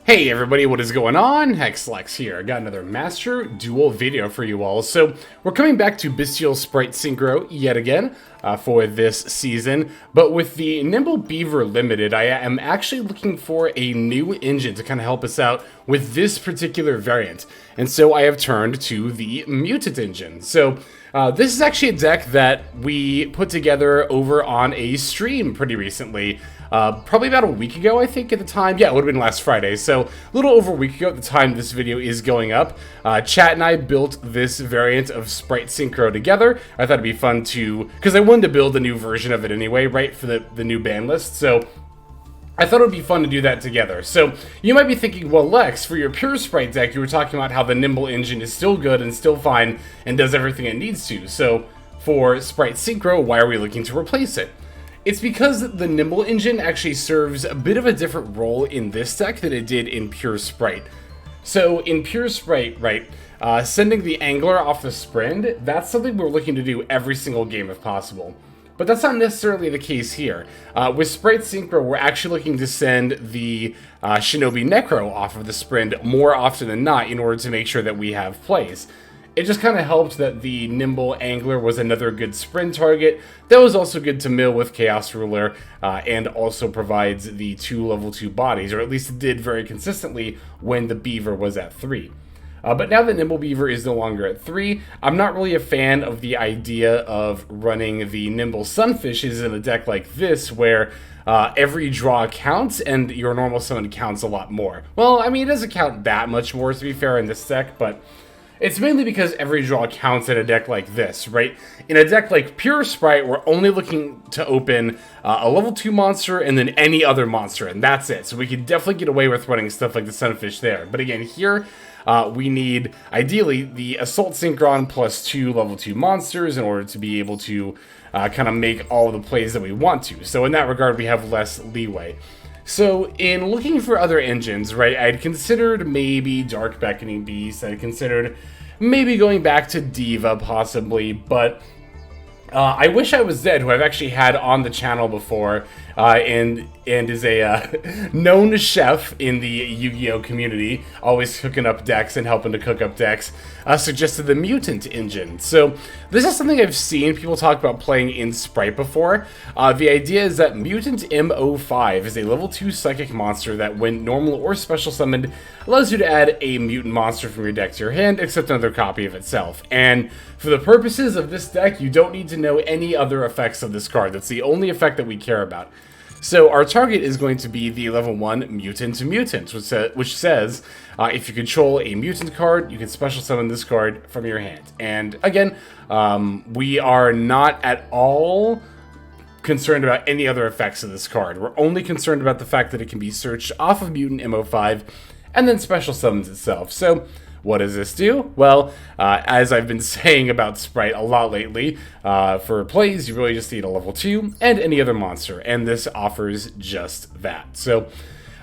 Hey everybody, what is going on? HexLex here. I got another Master Duel video for you all. So we're coming back to Bystial Sprite Synchro yet again for this season. But with the Nimble Beaver Limited, I am actually looking for a new engine to kind of help us out with this particular variant. And so I have turned to the Mutant engine. So this is actually a deck that we put together over on a stream pretty recently. Probably about a week ago, I think, at the time. Yeah, it would have been last Friday. So a little over a week ago at the time this video is going up. Chat and I built this variant of Spright Synchro together. I thought it'd be fun to, because I wanted to build a new version of it anyway, right, for the new ban list. So I thought it would be fun to do that together. So you might be thinking, well, Lex, for your pure Sprite deck, you were talking about how the Nimble engine is still good and still fine and does everything it needs to. So for Spright Synchro, why are we looking to replace it? It's because the Nimble engine actually serves a bit of a different role in this deck than it did in Pure Spright. So in Pure Spright, right, sending the Angler off the Sprind, that's something we're looking to do every single game if possible. But that's not necessarily the case here. With Spright Synchro, we're actually looking to send the Shinobi Necro off of the Sprind more often than not in order to make sure that we have plays. It just kind of helped that the Nimble Angler was another good sprint target. That was also good to mill with Chaos Ruler, and also provides the 2 level 2 bodies, or at least it did very consistently when the Beaver was at 3. But now that Nimble Beaver is no longer at 3, I'm not really a fan of the idea of running the Nimble Sunfishes in a deck like this, where every draw counts and your normal summon counts a lot more. Well, I mean, it doesn't count that much more, to be fair, in this deck, but it's mainly because every draw counts in a deck like this, right? In a deck like Pure Spright, we're only looking to open a level 2 monster and then any other monster, and that's it. So we could definitely get away with running stuff like the Sunfish there. But again, here, we need, ideally, the Assault Synchron plus 2 level 2 monsters in order to be able to kind of make all the plays that we want to. So in that regard, we have less leeway. So, in looking for other engines, right, I'd considered maybe Dark Beckoning Beast, I'd considered maybe going back to Diva, possibly, but I Wish I Was Dead, who I've actually had on the channel before, and is a known chef in the Yu-Gi-Oh community, always cooking up decks and helping to cook up decks, suggested the Mutant engine. So this is something I've seen people talk about playing in Spright before. The idea is that Myutant M05 is a level 2 psychic monster that, when normal or special summoned, allows you to add a mutant monster from your deck to your hand, except another copy of itself. And for the purposes of this deck, you don't need to know any other effects of this card. That's the only effect that we care about. So our target is going to be the level 1 Myutant Mutant, which says if you control a mutant card, you can special summon this card from your hand. And again, we are not at all concerned about any other effects of this card. We're only concerned about the fact that it can be searched off of Mutant M05 and then special summons itself. So what does this do? Well, as I've been saying about Spright a lot lately, for plays, you really just need a level 2 and any other monster, and this offers just that. So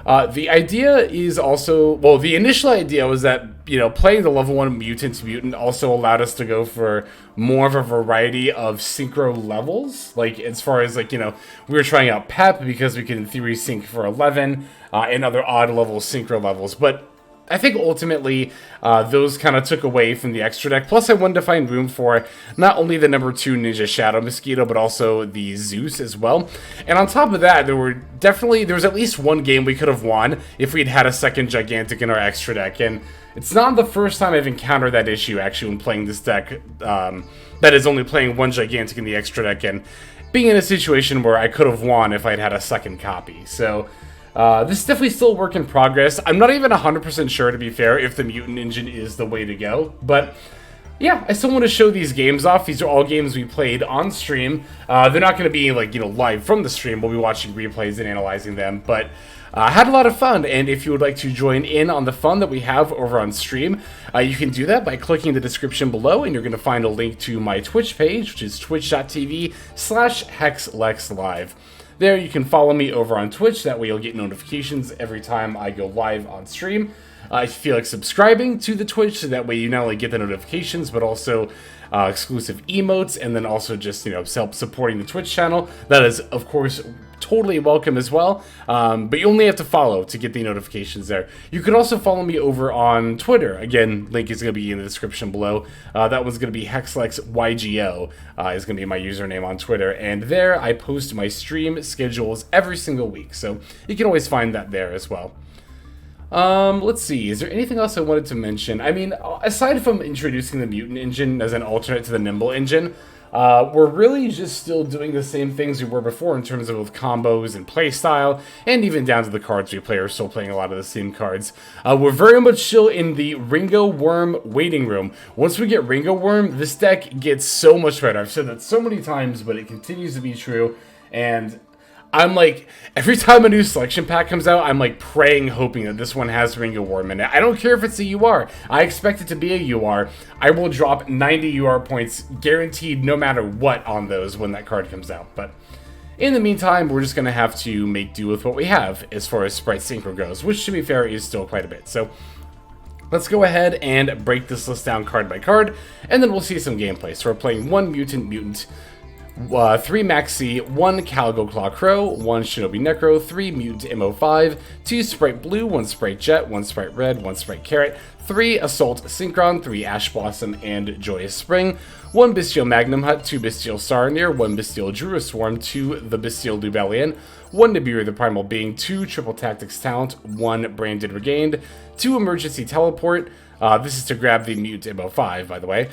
the idea is also, well, the initial idea was that, you know, playing the level 1 Mutant also allowed us to go for more of a variety of synchro levels. Like, as far as, like, you know, we were trying out Pep because we could in theory sync for 11, and other odd level synchro levels, but I think ultimately those kind of took away from the extra deck. Plus, I wanted to find room for not only the number 2 Ninja Shadow Mosquito, but also the Zeus as well. And on top of that, there was at least one game we could have won if we'd had a second Gigantic in our extra deck. And it's not the first time I've encountered that issue, actually, when playing this deck. That is only playing one Gigantic in the extra deck and being in a situation where I could have won if I'd had a second copy. So this is definitely still a work in progress. I'm not even 100% sure, to be fair, if the Mutant engine is the way to go. But yeah, I still want to show these games off. These are all games we played on stream. They're not going to be, like, you know, live from the stream. We'll be watching replays and analyzing them. But I had a lot of fun, and if you would like to join in on the fun that we have over on stream, you can do that by clicking the description below, and you're going to find a link to my Twitch page, which is twitch.tv/HexLexLive. There, you can follow me over on Twitch. That way you'll get notifications every time I go live on stream. if you feel like subscribing to the Twitch, so that way you not only get the notifications, but also exclusive emotes, and then also just, you know, supporting the Twitch channel. That is, of course, totally welcome as well, but you only have to follow to get the notifications there. You can also follow me over on Twitter. Again, link is going to be in the description below. That one's going to be HexLexYGO is going to be my username on Twitter, and there I post my stream schedules every single week, so you can always find that there as well. Let's see, is there anything else I wanted to mention? I mean, aside from introducing the Mutant engine as an alternate to the Nimble engine, we're really just still doing the same things we were before in terms of both combos and playstyle, and even down to the cards we play are still playing a lot of the same cards. We're very much still in the Ringo Worm waiting room. Once we get Ringo Worm, this deck gets so much better. I've said that so many times, but it continues to be true, and I'm like, every time a new selection pack comes out, I'm like praying, hoping that this one has Ringo Worm in it. I don't care if it's a UR. I expect it to be a UR. I will drop 90 UR points guaranteed no matter what on those when that card comes out. But in the meantime, we're just going to have to make do with what we have as far as Spright Synchro goes, which, to be fair, is still quite a bit. So let's go ahead and break this list down card by card, and then we'll see some gameplay. So we're playing 1 Myutant Mutant, 3 Maxx, 1 Caligo Claw Crow, 1 Shinobi Necro, 3 Myutant M05, 2 Spright Blue, 1 Spright Jet, 1 Spright Red, 1 Spright Carrot, 3 Assault Synchron, 3 Ash Blossom and Joyous Spring, 1 Bystial Magnamhut, 2 Bystial Saronir, 1 Bystial Druiswarm, 2 the Bystial Lubellion, 1 Nibiru the Primal Being, 2 Triple Tactics Talent, 1 Branded Regained, 2 Emergency Teleport. This is to grab the Myutant M05, by the way.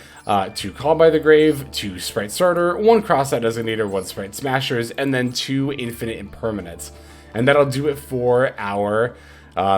2 Call by the Grave, 2 Spright Starter, 1 Crossout Designator, 1 Spright Smashers, and then 2 Infinite Impermanence. And that'll do it for our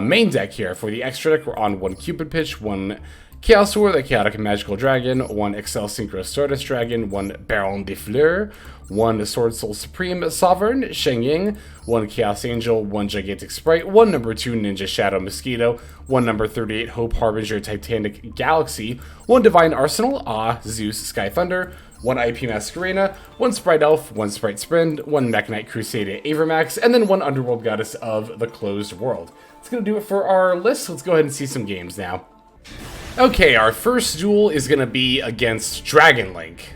main deck here. For the extra deck, we're on 1 Cupid Pitch, 1 Chaos War, the Chaotic and Magical Dragon, 1 XL Synchro Stardust Dragon, 1 Baronne de Fluer, 1 Sword Soul Supreme Sovereign Shengying, 1 Chaos Angel, 1 Gigantic Spright, 1 number 2 Ninja Shadow Mosquito, 1 number 38 Hope Harbinger Titanic Galaxy, 1 Divine Arsenal, AA-ZEUS Sky Thunder, 1 IP Masquerena, 1 Spright Elf, 1 Spright Sprind, 1 Mekk-Knight Crusader Avermax, and then 1 Underworld Goddess of the Closed World. That's going to do it for our list. Let's go ahead and see some games now. Okay, our first duel is going to be against Dragon Link.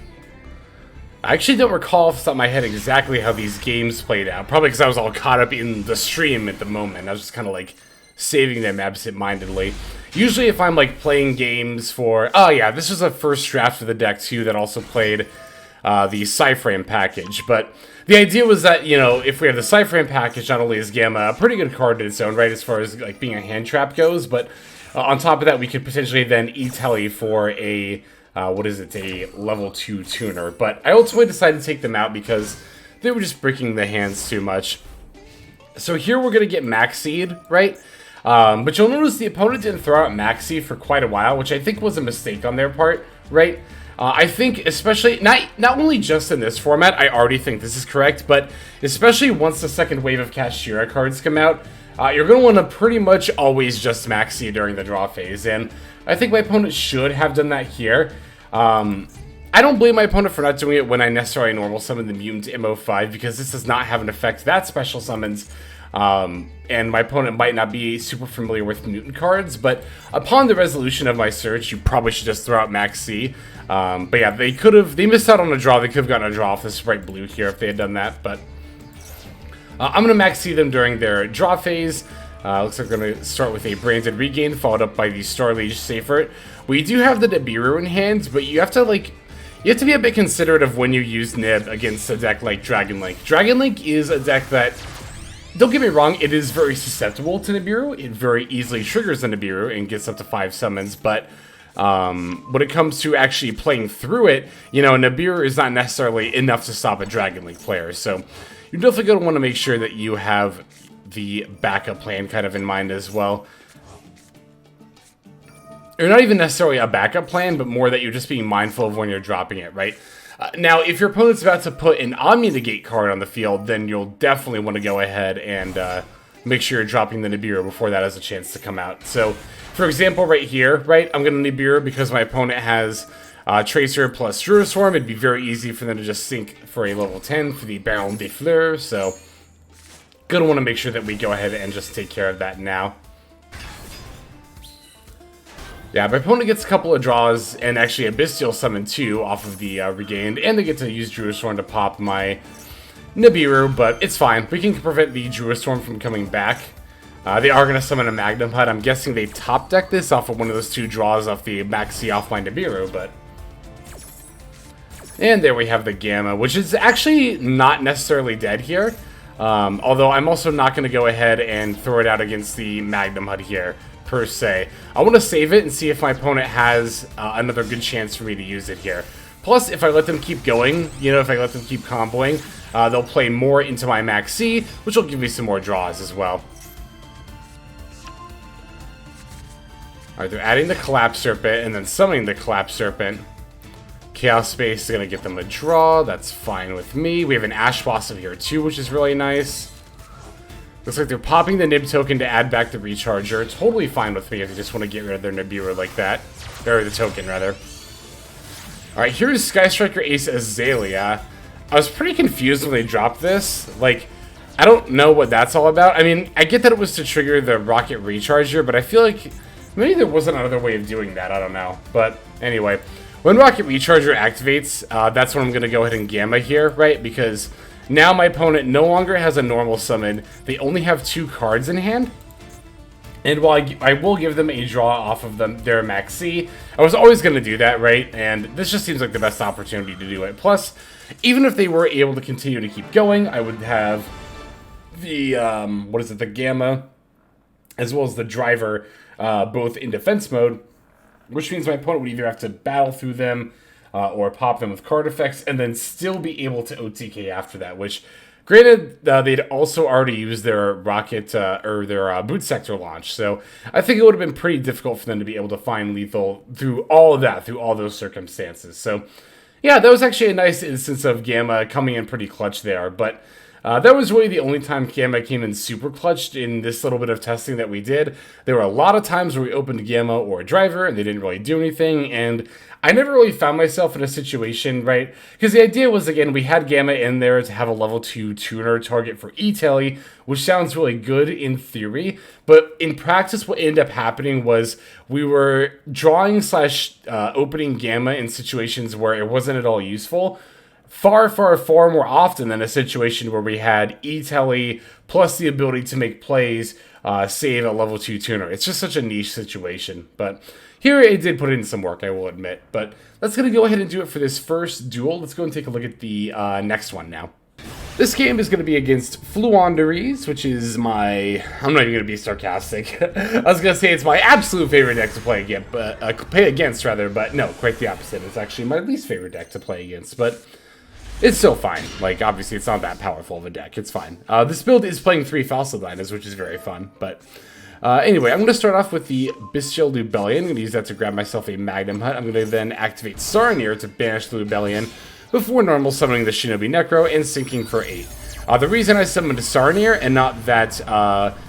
I actually don't recall off the top of my head exactly how these games played out. Probably because I was all caught up in the stream at the moment. I was just kind of like saving them absent-mindedly. Usually if I'm like playing games for... Oh yeah, this was a first draft of the deck too that also played the Cyframe package. But the idea was that, you know, if we have the Cyframe package, not only is Gamma a pretty good card in its own right as far as like being a hand trap goes, but on top of that we could potentially then E-Telly for a... what is it, a level 2 tuner, but I ultimately decided to take them out because they were just breaking the hands too much. So here we're going to get Maxx, right? But you'll notice the opponent didn't throw out Maxx for quite a while, which I think was a mistake on their part, right? I think especially, not only just in this format, I already think this is correct, but especially once the second wave of Kashtira cards come out, you're going to want to pretty much always just Maxx during the draw phase, and I think my opponent should have done that here. I don't blame my opponent for not doing it when I necessarily normal summon the Mutant M05, because this does not have an effect that special summons, and my opponent might not be super familiar with mutant cards, but upon the resolution of my search, you probably should just throw out Maxx. But yeah, they missed out on a draw. They could have gotten a draw off the Spright Blue here if they had done that, but I'm going to Maxx them during their draw phase. Looks like we're going to start with a Branded Regain, followed up by the Starliege Saphert. We do have the Nibiru in hand, but you have to be a bit considerate of when you use Nib against a deck like Dragon Link. Dragon Link is a deck that, don't get me wrong, it is very susceptible to Nibiru. It very easily triggers the Nibiru and gets up to 5 summons, but when it comes to actually playing through it, you know, Nibiru is not necessarily enough to stop a Dragon Link player. So you're definitely going to want to make sure that you have the backup plan kind of in mind as well. Or not even necessarily a backup plan, but more that you're just being mindful of when you're dropping it, right? Now, if your opponent's about to put an Omni-Negate card on the field, then you'll definitely want to go ahead and make sure you're dropping the Nibiru before that has a chance to come out. So, for example, right here, right, I'm going to Nibiru because my opponent has Tracer plus Druiswarm. It'd be very easy for them to just sink for a level 10 for the Baronne de Fluer, so gonna want to make sure that we go ahead and just take care of that now. Yeah, my opponent gets a couple of draws, and actually a Bystial summon too off of the regained, and they get to use Druiswarm to pop my Nibiru, but it's fine. We can prevent the Druiswarm from coming back. They are going to summon a Magnamhut. I'm guessing they top deck this off of one of those 2 draws off the Maxx off my Nibiru, but... And there we have the Gamma, which is actually not necessarily dead here. Although I'm also not going to go ahead and throw it out against the Magnamhut here, per se. I want to save it and see if my opponent has another good chance for me to use it here. Plus, if I let them keep going, you know, if I let them keep comboing, they'll play more into my Maxx, which will give me some more draws as well. Alright, they're adding the Collapse Serpent and then summoning the Collapse Serpent. Chaos Space is going to get them a draw. That's fine with me. We have an Ash Blossom here too, which is really nice. Looks like they're popping the Nib token to add back the Recharger. Totally fine with me if they just want to get rid of their Nibiru like that. Or the token, rather. Alright, here is Sky Striker Ace Azalea. I was pretty confused when they dropped this. Like, I don't know what that's all about. I mean, I get that it was to trigger the Rocket Recharger, but I feel like maybe there wasn't another way of doing that. I don't know. But anyway, when Rocket Recharger activates, that's when I'm going to go ahead and Gamma here, right? Because now my opponent no longer has a normal summon. They only have 2 cards in hand. And while I will give them a draw off of their Maxx, I was always going to do that, right? And this just seems like the best opportunity to do it. Plus, even if they were able to continue to keep going, I would have the, the Gamma, as well as the Driver, both in defense mode, which means my opponent would either have to battle through them or pop them with card effects and then still be able to OTK after that, which, granted, they'd also already used their rocket or their boot sector launch, so I think it would have been pretty difficult for them to be able to find lethal through all of that, through all those circumstances. So yeah, that was actually a nice instance of Gamma coming in pretty clutch there, but that was really the only time Gamma came in super clutched in this little bit of testing that we did. There were a lot of times where we opened Gamma or a Driver and they didn't really do anything, and I never really found myself in a situation, right? Because the idea was, again, we had Gamma in there to have a level 2 tuner target for E-Telly, which sounds really good in theory, but in practice what ended up happening was we were drawing / opening Gamma in situations where it wasn't at all useful, far more often than a situation where we had E-Telly plus the ability to make plays, save a level 2 tuner. It's just such a niche situation, but here it did put in some work, I will admit. But that's going to go ahead and do it for this first duel. Let's go and take a look at the next one now. This game is going to be against Fluonderies, which is my... I'm not even going to be sarcastic. I was going to say it's my absolute favorite deck to play against, but no, quite the opposite. It's actually my least favorite deck to play against, but it's still fine. Like, obviously, it's not that powerful of a deck. It's fine. This build is playing 3 Falsidinas, which is very fun, but... anyway, I'm going to start off with the Bystial Lubellion. I'm going to use that to grab myself a Magnamhut. I'm going to then activate Saronir to banish the Lubellion before normal summoning the Shinobi Necro and sinking for 8. The reason I summoned Saronir and not that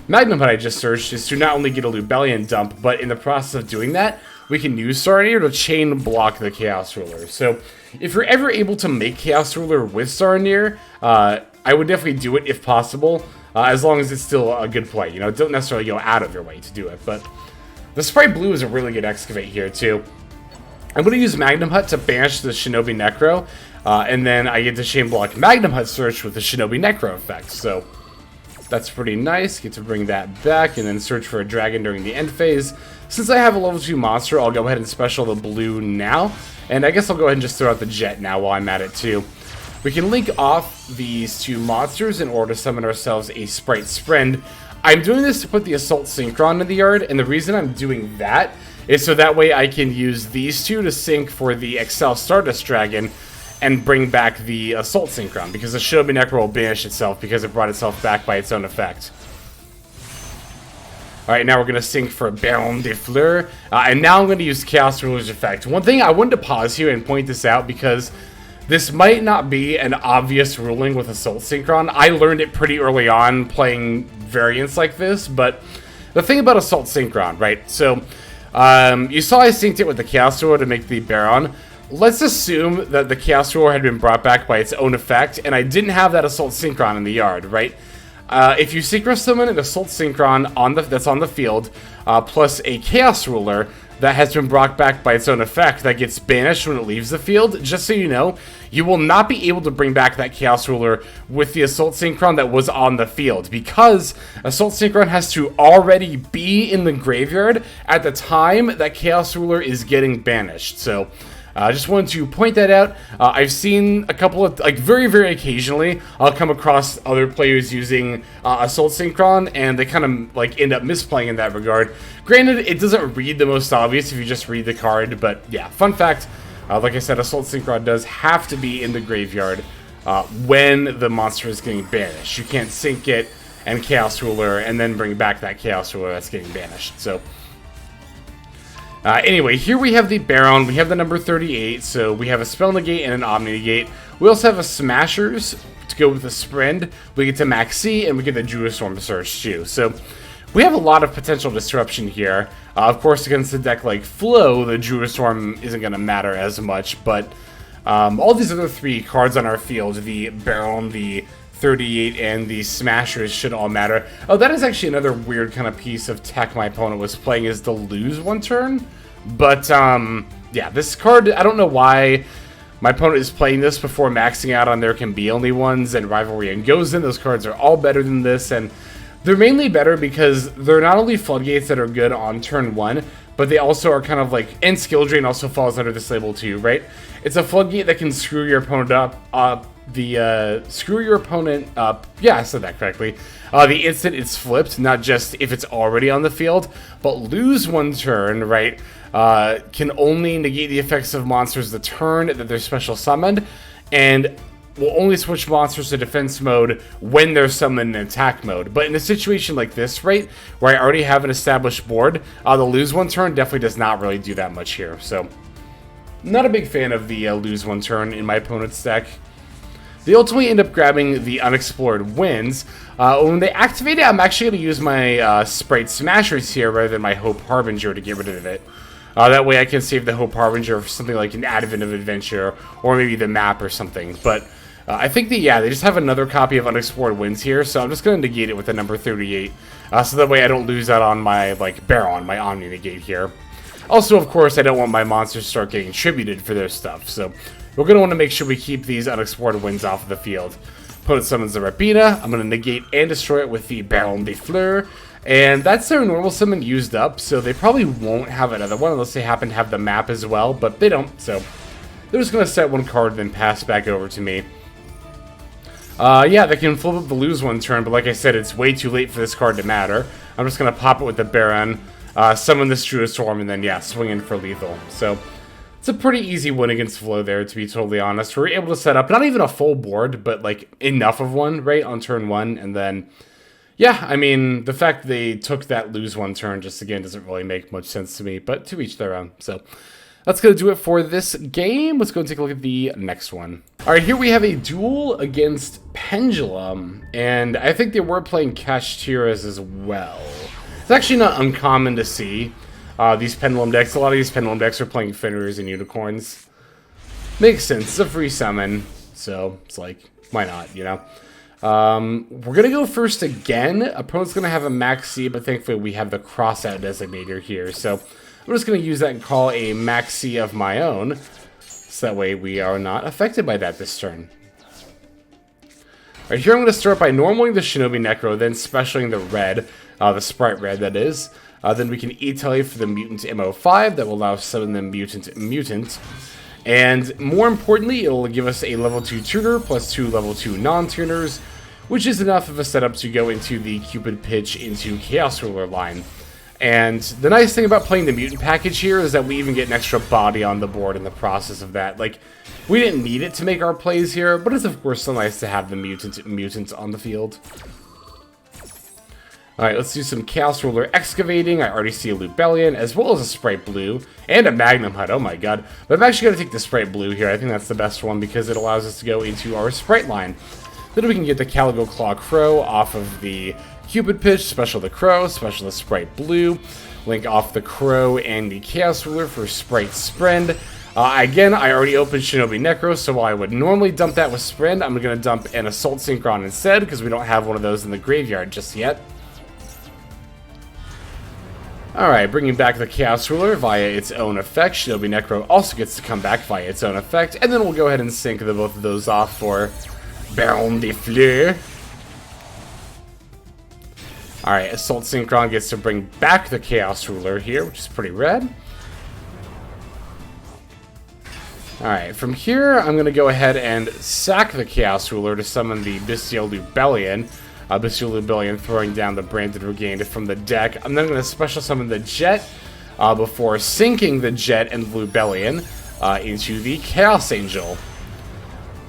Magnamhut I just searched is to not only get a Lubellion dump, but in the process of doing that, we can use Saronir to chain block the Chaos Ruler. So if you're ever able to make Chaos Ruler with Saronir, I would definitely do it if possible. As long as it's still a good play. You know, don't necessarily go out of your way to do it. But the Spright Blue is a really good excavate here, too. I'm going to use Magnamhut to banish the Shinobi Necro. And then I get to chain block Magnamhut search with the Shinobi Necro effect. So that's pretty nice. Get to bring that back and then search for a dragon during the end phase. Since I have a level 2 monster, I'll go ahead and special the blue now. And I guess I'll go ahead and just throw out the jet now while I'm at it, too. We can link off these 2 monsters in order to summon ourselves a Spright Sprind. I'm doing this to put the Assault Synchron in the yard, and the reason I'm doing that is so that way I can use these 2 to sync for the Excel Stardust Dragon and bring back the Assault Synchron, because the Shinobi Necro will banish itself because it brought itself back by its own effect. Alright, now we're going to sync for Baronne de Fluer, and now I'm going to use Chaos Ruler's effect. One thing I wanted to pause here and point this out because this might not be an obvious ruling with Assault Synchron. I learned it pretty early on playing variants like this, but the thing about Assault Synchron, right? So, you saw I synced it with the Chaos Ruler to make the Baronne. Let's assume that the Chaos Ruler had been brought back by its own effect, and I didn't have that Assault Synchron in the yard, right? If you Synchro summon an Assault Synchron that's on the field, plus a Chaos Ruler, that has been brought back by its own effect that gets banished when it leaves the field. Just so you know, you will not be able to bring back that Chaos Ruler with the Assault Synchron that was on the field, because Assault Synchron has to already be in the graveyard at the time that Chaos Ruler is getting banished. So I just wanted to point that out. I've seen a couple of, like, very, very occasionally, I'll come across other players using Assault Synchron, and they kind of, like, end up misplaying in that regard. Granted, it doesn't read the most obvious if you just read the card, but yeah, fun fact, like I said, Assault Synchron does have to be in the graveyard when the monster is getting banished. You can't sync it and Chaos Ruler and then bring back that Chaos Ruler that's getting banished. So anyway, here we have the Baronne. We have the number 38, so we have a Spell Negate and an Omni Negate. We also have a Smashers to go with the Sprind. We get to Maxx, and we get the Druiswarm Surge too. So we have a lot of potential disruption here. Of course, against a deck like Flow, the Druiswarm isn't going to matter as much, but all these other three cards on our field, the Baronne, the 38, and the Smashers, should all matter. Oh, that is actually another weird kind of piece of tech my opponent was playing, is to lose one turn. But, yeah, this card, I don't know why my opponent is playing this before maxing out on their can be only ones and Rivalry and Gozen. Those cards are all better than this, and they're mainly better because they're not only floodgates that are good on turn 1, but they also are kind of like, and Skill Drain also falls under this label too, right? It's a floodgate that can screw your opponent up, screw your opponent up, yeah, I said that correctly, the instant it's flipped, not just if it's already on the field, but lose one turn, right? Can only negate the effects of monsters the turn that they're special summoned, and will only switch monsters to defense mode when they're summoned in attack mode. But in a situation like this, right, where I already have an established board, the lose one turn definitely does not really do that much here. So, not a big fan of the lose one turn in my opponent's deck. They ultimately end up grabbing the Unexplored Winds. When they activate it, I'm actually going to use my Spright Smashers here rather than my Hope Harbinger to get rid of it. That way I can save the Hope Harbinger for something like an Advent of Adventure, or maybe the map or something. But I think they just have another copy of Unexplored Winds here, so I'm just going to negate it with the number 38. So that way I don't lose out on my, like, Baronne, my Omni Negate here. Also, of course, I don't want my monsters to start getting tributed for their stuff, so we're going to want to make sure we keep these Unexplored Winds off of the field. Opponent summons the Rapina. I'm going to negate and destroy it with the Baronne de Fluer. And that's their normal summon used up, so they probably won't have another one unless they happen to have the map as well, but they don't, so they're just going to set one card and then pass back over to me. Yeah, they can flip up the lose one turn, but like I said, it's way too late for this card to matter. I'm just going to pop it with the Baronne, summon this Druiswarm, and then, yeah, swing in for lethal. So it's a pretty easy win against Flow there, to be totally honest. We're able to set up not even a full board, but, like, enough of one, right, on turn 1, and then yeah, I mean, the fact they took that lose one turn just, again, doesn't really make much sense to me, but to each their own. So that's going to do it for this game. Let's go and take a look at the next one. All right, here we have a duel against Pendulum, and I think they were playing Kashtira's as well. It's actually not uncommon to see these Pendulum decks. A lot of these Pendulum decks are playing Fenrir's and Unicorns. Makes sense. It's a free summon, so it's like, why not, you know? We're going to go first again. Opponent's going to have a Maxx, but thankfully we have the Crossout Designator here. So I'm just going to use that and call a Maxx of my own. So that way we are not affected by that this turn. Alright, here I'm going to start by normaling the Shinobi Necro, then specialing the red, the Spright Red that is. Then we can E-Tele for the Myutant M05 that will allow us to summon the Myutant Mutant. And more importantly, it'll give us a level 2 tuner plus 2 level 2 non-tuners, which is enough of a setup to go into the Cupid Pitch into Chaos Ruler line. And the nice thing about playing the Mutant package here is that we even get an extra body on the board in the process of that. Like, we didn't need it to make our plays here, but it's of course still nice to have the Mutant on the field. Alright, let's do some Chaos Ruler Excavating. I already see a Lubellion, as well as a Spright Blue, and a Magnamhut, oh my god. But I'm actually going to take the Spright Blue here. I think that's the best one because it allows us to go into our Spright line. Then we can get the Caligo Claw Crow off of the Cupid Pitch, special the Crow, special the Spright Blue, link off the Crow and the Chaos Ruler for Spright Sprind. Again, I already opened Shinobi Necro, so while I would normally dump that with Sprind, I'm going to dump an Assault Synchron instead because we don't have one of those in the graveyard just yet. Alright, bringing back the Chaos Ruler via its own effect. Shinobi Necro also gets to come back via its own effect. And then we'll go ahead and sync both of those off for Baronne de Fluer. Alright, Assault Synchron gets to bring back the Chaos Ruler here, which is pretty rad. Alright, from here, I'm going to go ahead and sack the Chaos Ruler to summon the Bystial Lubellion. Bystial Lubellion throwing down the Branded Regained from the deck. I'm then going to special summon the Jet before sinking the Jet and Lubellion into the Chaos Angel.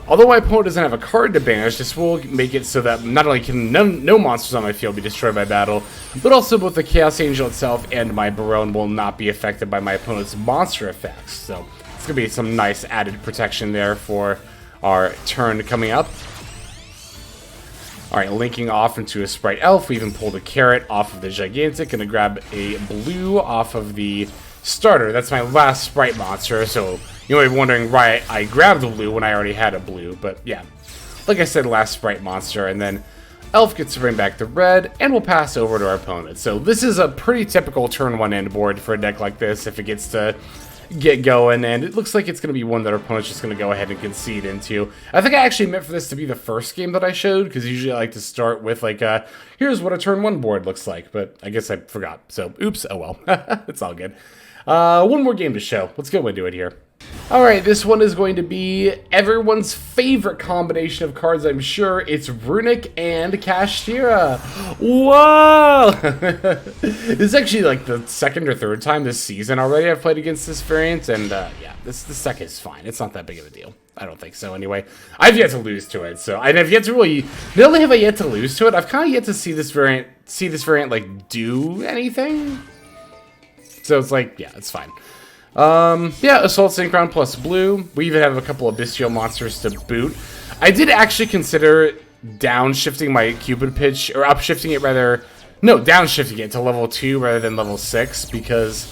Although my opponent doesn't have a card to banish, this will make it so that not only can no monsters on my field be destroyed by battle, but also both the Chaos Angel itself and my Baronne will not be affected by my opponent's monster effects. So it's going to be some nice added protection there for our turn coming up. Alright, linking off into a Spright Elf, we even pulled a Carrot off of the Gigantic, gonna grab a Blue off of the Starter. That's my last Spright monster, so you might be wondering why I grabbed the Blue when I already had a Blue, but yeah. Like I said, last Spright monster, and then Elf gets to bring back the Red, and we'll pass over to our opponent. So this is a pretty typical turn 1 end board for a deck like this, if it gets to get going, and it looks like it's going to be one that our opponent's just going to go ahead and concede into. I think I actually meant for this to be the first game that I showed, because usually I like to start with, like, here's what a turn 1 board looks like, but I guess I forgot. So, oops, oh well. It's all good. One more game to show. Let's go and do it here. Alright, this one is going to be everyone's favorite combination of cards, I'm sure. It's Runick and Kashtira. Whoa! This is actually like the second or third time this season already I've played against this variant, and yeah, the second is fine. It's not that big of a deal. I don't think so, anyway. I've yet to lose to it, so I've yet to really... Not only have I yet to lose to it, I've kind of yet to see this variant, like, do anything. So it's like, yeah, it's fine. Yeah, Assault Synchron plus Blue. We even have a couple of Bystial monsters to boot. I did actually consider downshifting my Cupid Pitch, or upshifting it rather... No, downshifting it to level 2 rather than level 6, because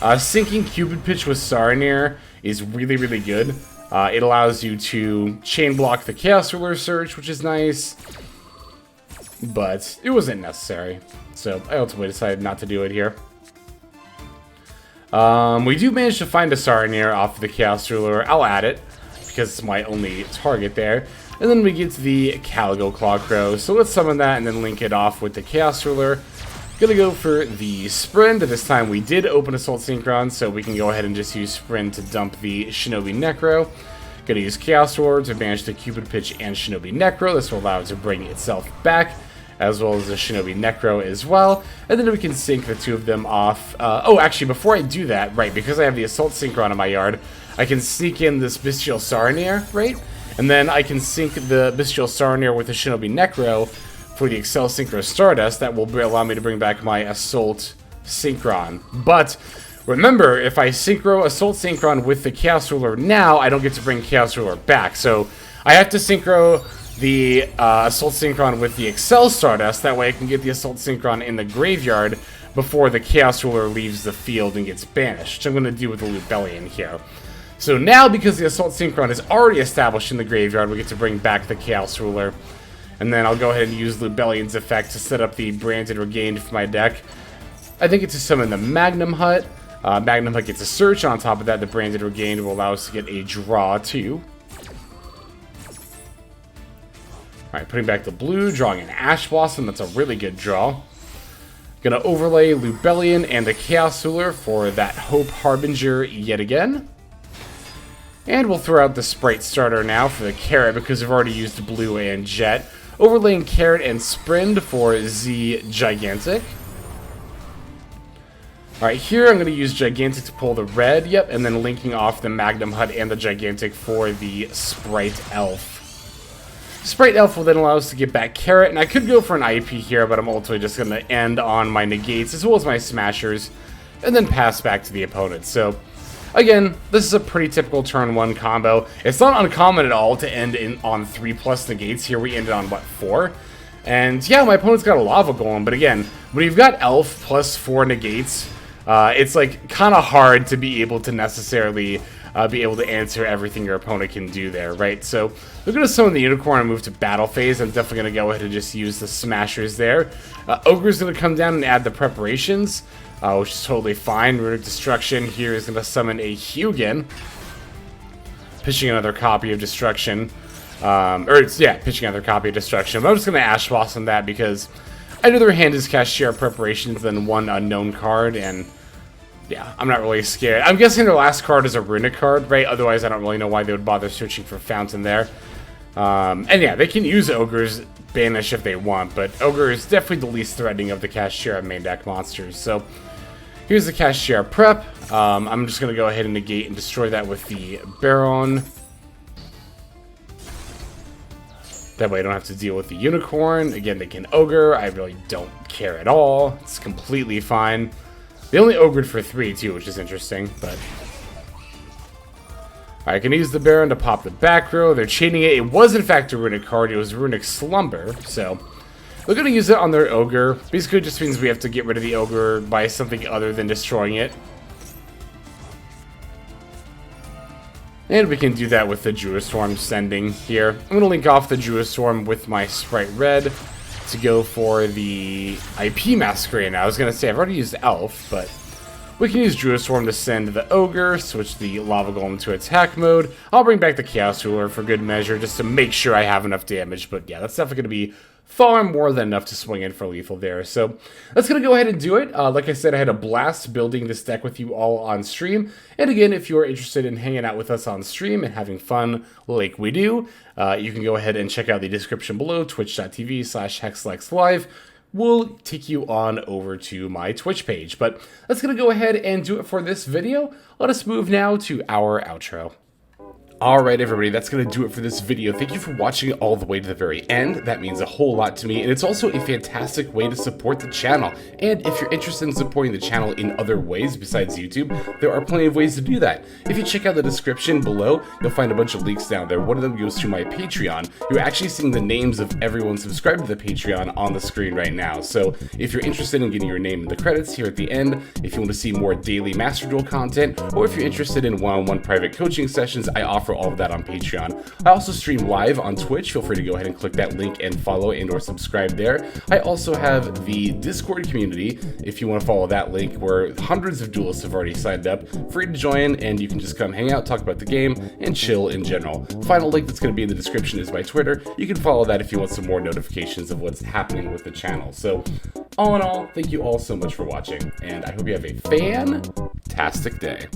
syncing Cupid Pitch with Saronir is really, really good. It allows you to chain block the Chaos Ruler Search, which is nice, but it wasn't necessary. So I ultimately decided not to do it here. We do manage to find a Saronir off of the Chaos Ruler. I'll add it, because it's my only target there. And then we get to the Caligo Clawcrow. So let's summon that and then link it off with the Chaos Ruler. Gonna go for the Sprind. This time we did open Assault Synchron, so we can go ahead and just use Sprind to dump the Shinobi Necro. Gonna use Chaos Ruler to banish the Cupid Pitch and Shinobi Necro. This will allow it to bring itself back, as well as the Shinobi Necro as well. And then we can sync the two of them off. Oh, actually, before I do that, right, because I have the Assault Synchron in my yard, I can sneak in this Bystial Saronir, right? And then I can sync the Bystial Saronir with the Shinobi Necro for the Assault Synchron Stardust. That will allow me to bring back my Assault Synchron. But remember, if I Synchro Assault Synchron with the Chaos Ruler now, I don't get to bring Chaos Ruler back. So I have to Synchro the Assault Synchron with the Excel Stardust. That way I can get the Assault Synchron in the graveyard before the Chaos Ruler leaves the field and gets banished, which I'm going to do with the Lubellion here. So now, because the Assault Synchron is already established in the graveyard, we get to bring back the Chaos Ruler. And then I'll go ahead and use Lubellion's effect to set up the Branded Regained for my deck. I think it's to summon the Magnamhut. Magnamhut gets a search. On top of that, the Branded Regained will allow us to get a draw too. Alright, putting back the blue, drawing an Ash Blossom. That's a really good draw. Gonna overlay Lubellion and the Chaos Ruler for that Hope Harbinger yet again. And we'll throw out the Spright Starter now for the Carrot, because we've already used Blue and Jet. Overlaying Carrot and Sprind for the Gigantic. Alright, here I'm going to use Gigantic to pull the Red, yep, and then linking off the Magnamhut and the Gigantic for the Spright Elf. Spright Elf will then allow us to get back Carrot, and I could go for an IP here, but I'm ultimately just going to end on my negates as well as my smashers, and then pass back to the opponent. So, again, this is a pretty typical turn 1 combo. It's not uncommon at all to end on 3+ negates. Here we ended on, what, 4? And yeah, my opponent's got a Lava Golem, but again, when you've got Elf plus 4 negates, it's like kind of hard to be able to necessarily be able to answer everything your opponent can do there, right? So we're going to summon the Unicorn and move to battle phase. I'm definitely going to go ahead and just use the Smashers there. Ogre's going to come down and add the preparations, which is totally fine. Runick Destruction here is going to summon a Hugin, pitching another copy of Destruction. Pitching another copy of Destruction. But I'm just going to Ash Blossom that because I know their hand is Cashier Preparations, then one unknown card, and yeah, I'm not really scared. I'm guessing their last card is a Runick card, right? Otherwise, I don't really know why they would bother searching for Fountain there. And yeah, they can use Ogre's Banish if they want, but Ogre is definitely the least threatening of the Cashier main deck monsters. So here's the Cashier prep. I'm just going to go ahead and negate and destroy that with the Baronne. That way I don't have to deal with the Unicorn. Again, they can Ogre. I really don't care at all. It's completely fine. They only Ogred for 3 too, which is interesting, but... Alright, I can use the Baron to pop the back row. They're chaining it. It was in fact a Runick card. It was Runick Slumber, so... They're going to use it on their Ogre. Basically, it just means we have to get rid of the Ogre by something other than destroying it. And we can do that with the Druiswarm sending here. I'm going to link off the Druiswarm with my Spright Red to go for the IP Masquerade now. I was going to say, I've already used Elf, but we can use Druiswarm to send the Ogre, switch the Lava Golem to attack mode. I'll bring back the Chaos Ruler for good measure, just to make sure I have enough damage. But yeah, that's definitely going to be far more than enough to swing in for lethal there. So that's going to go ahead and do it. Like I said, I had a blast building this deck with you all on stream. And again, if you're interested in hanging out with us on stream and having fun like we do, you can go ahead and check out the description below, twitch.tv/HexLexLive. We'll take you on over to my Twitch page. But that's going to go ahead and do it for this video. Let us move now to our outro. Alright everybody, that's going to do it for this video. Thank you for watching it all the way to the very end. That means a whole lot to me, and it's also a fantastic way to support the channel. And if you're interested in supporting the channel in other ways besides YouTube, there are plenty of ways to do that. If you check out the description below, you'll find a bunch of links down there. One of them goes to my Patreon. You're actually seeing the names of everyone subscribed to the Patreon on the screen right now. So if you're interested in getting your name in the credits here at the end, if you want to see more daily Master Duel content, or if you're interested in one-on-one private coaching sessions, I offer all of that on Patreon. I also stream live on Twitch. Feel free to go ahead and click that link and follow and or subscribe there. I also have the Discord community, if you want to follow that link, where hundreds of duelists have already signed up. Free to join, and you can just come hang out, talk about the game, and chill in general. Final link that's going to be in the description is my Twitter. You can follow that if you want some more notifications of what's happening with the channel. So, all in all, thank you all so much for watching, and I hope you have a fantastic day.